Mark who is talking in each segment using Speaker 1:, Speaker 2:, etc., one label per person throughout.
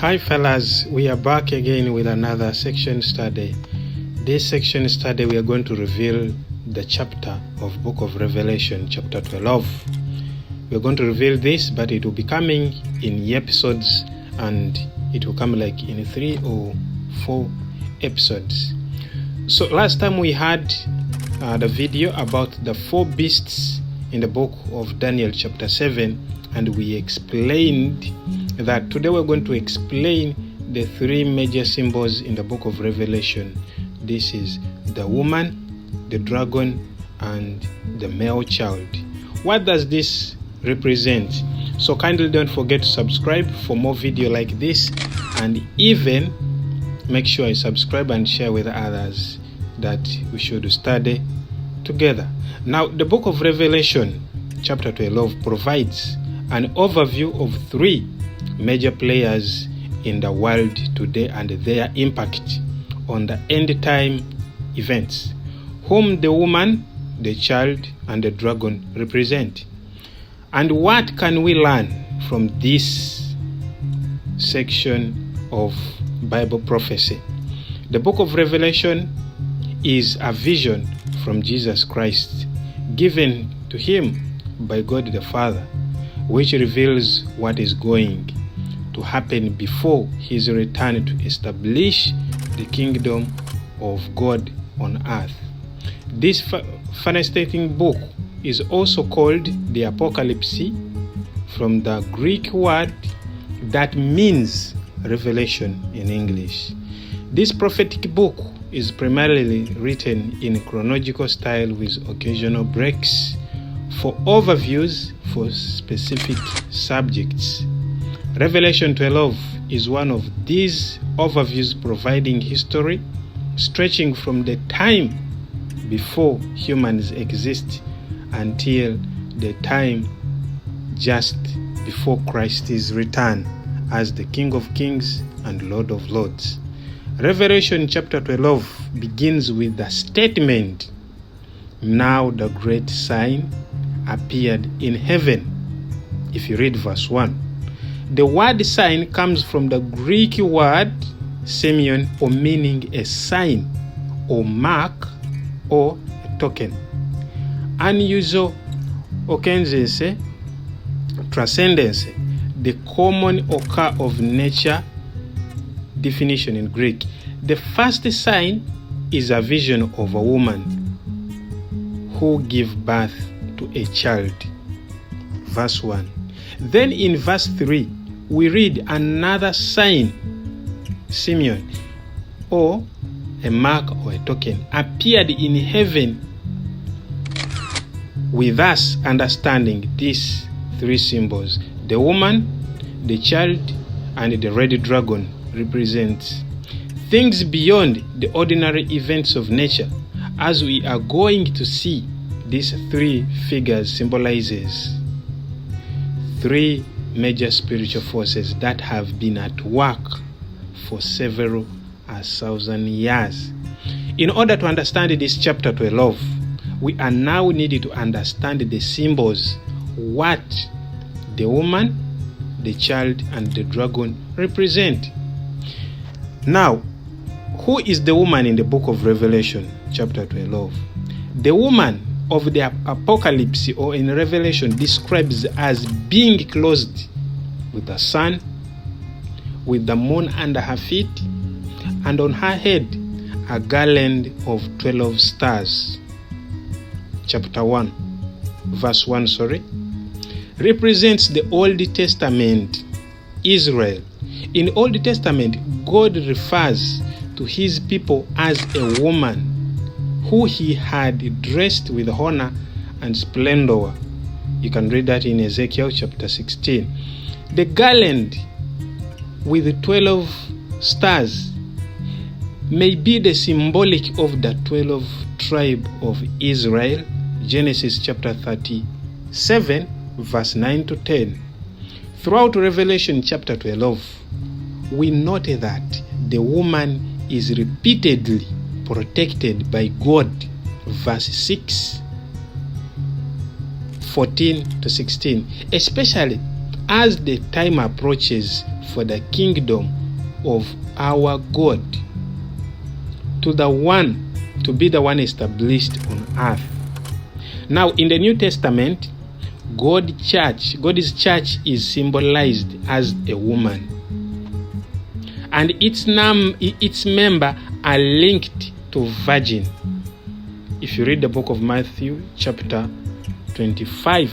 Speaker 1: Hi fellas, we are back again with another section study. This section study we are going to reveal the chapter of Book of Revelation, chapter 12. We are going to reveal this, but it will be coming in episodes, and it will come like in 3 or 4 episodes. So last time we had the video about the 4 beasts in the book of Daniel chapter 7, and we explained that today we're going to explain the 3 major symbols in the book of Revelation. This is the woman, the dragon, and the male child. What does this represent? So kindly don't forget to subscribe for more video like this, and even make sure you subscribe and share with others that we should study together. Now, the book of Revelation chapter 12 provides an overview of 3 major players in the world today and their impact on the end time events, whom the woman, the child, and the dragon represent. And what can we learn from this section of Bible prophecy? The book of Revelation is a vision from Jesus Christ given to him by God the Father, which reveals what is going to happen before his return to establish the kingdom of God on earth. This fascinating book is also called the Apocalypse, from the Greek word that means revelation in English. This prophetic book is primarily written in chronological style with occasional breaks for overviews for specific subjects. Revelation 12 is one of these overviews, providing history stretching from the time before humans exist until the time just before Christ's return as the King of Kings and Lord of Lords. Revelation chapter 12 begins with the statement, "Now the great sign appeared in heaven." If you read verse 1, the word sign comes from the Greek word semeion, or meaning a sign or mark or a token. Unusual occurrence, transcendence, the common occur of nature definition in Greek. The first sign is a vision of a woman who gives birth to a child. Verse 1. Then in verse 3, we read another sign, semeion, or a mark or a token, appeared in heaven, with us understanding these 3 symbols. The woman, the child, and the red dragon represents things beyond the ordinary events of nature. As we are going to see, these 3 figures symbolizes 3 major spiritual forces that have been at work for several 1,000 years. In order to understand this chapter 12, we are now needed to understand the symbols, what the woman, the child, and the dragon represent. Now, who is the woman in the book of Revelation chapter 12? The woman of the Apocalypse, or in Revelation, describes as being clothed with the sun, with the moon under her feet, and on her head a garland of 12 stars. Chapter 1, verse 1, represents the Old Testament, Israel. In Old Testament, God refers to his people as a woman who he had dressed with honor and splendor. You can read that in Ezekiel chapter 16. The garland with 12 stars may be the symbolic of the 12 tribe of Israel, Genesis chapter 37, verse 9 to 10. Throughout Revelation chapter 12, we note that the woman is repeatedly protected by God. Verse 6, 14 to 16, especially as the time approaches for the kingdom of our God, to be the one established on earth. Now in the New Testament, God's church is symbolized as a woman, and its member are linked to virgin. If you read the book of Matthew chapter 25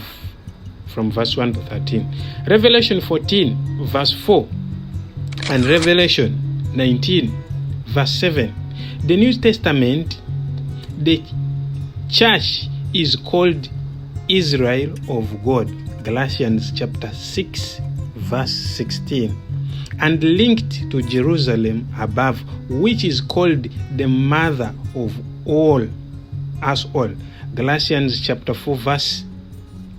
Speaker 1: from verse 1 to 13, Revelation 14 verse 4, and Revelation 19 verse 7, the New Testament, the church is called Israel of God, Galatians chapter 6 verse 16, and linked to Jerusalem above, which is called the mother of us all, Galatians chapter 4 verse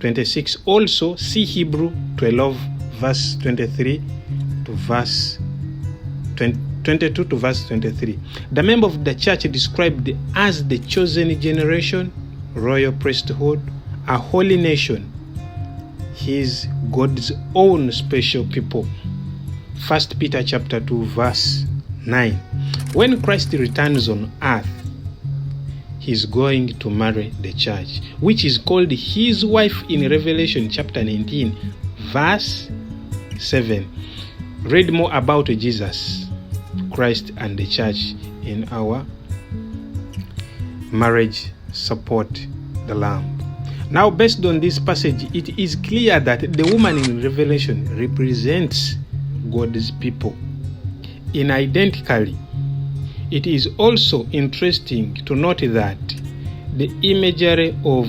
Speaker 1: 26. Also see Hebrew 12 verse 23 to verse 22 to verse 23. The member of the church described as the chosen generation, royal priesthood, a holy nation. He is God's own special people. 1 Peter chapter 2 verse 9. When Christ returns on earth, he's going to marry the church, which is called his wife in Revelation chapter 19 verse 7. Read more about Jesus Christ and the church in our Marriage Support the Lamb. Now, based on this passage, it is clear that the woman in Revelation represents God's people. In identically, it is also interesting to note that the imagery of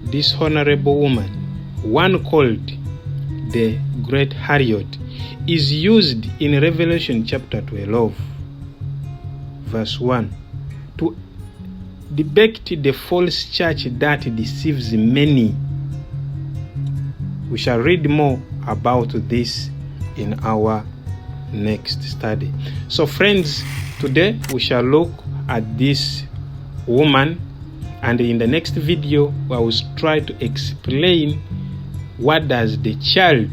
Speaker 1: this honorable woman, one called the Great Harriet, is used in Revelation chapter 12, verse 1, to depict the false church that deceives many. We shall read more about this in our next study. So friends, today we shall look at this woman, and in the next video I will try to explain what does the child,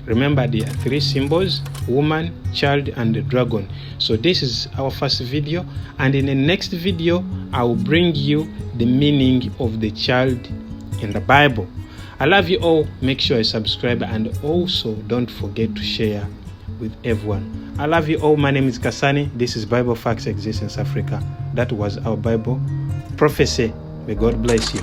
Speaker 1: remember there are three symbols: woman, child, and the dragon. So this is our first video, and in the next video I will bring you the meaning of the child in the Bible. I love you all. Make sure you subscribe, and also don't forget to share with everyone. I love you all. My name is Kasani. This is Bible Facts Existence Africa. That was our Bible prophecy. May God bless you.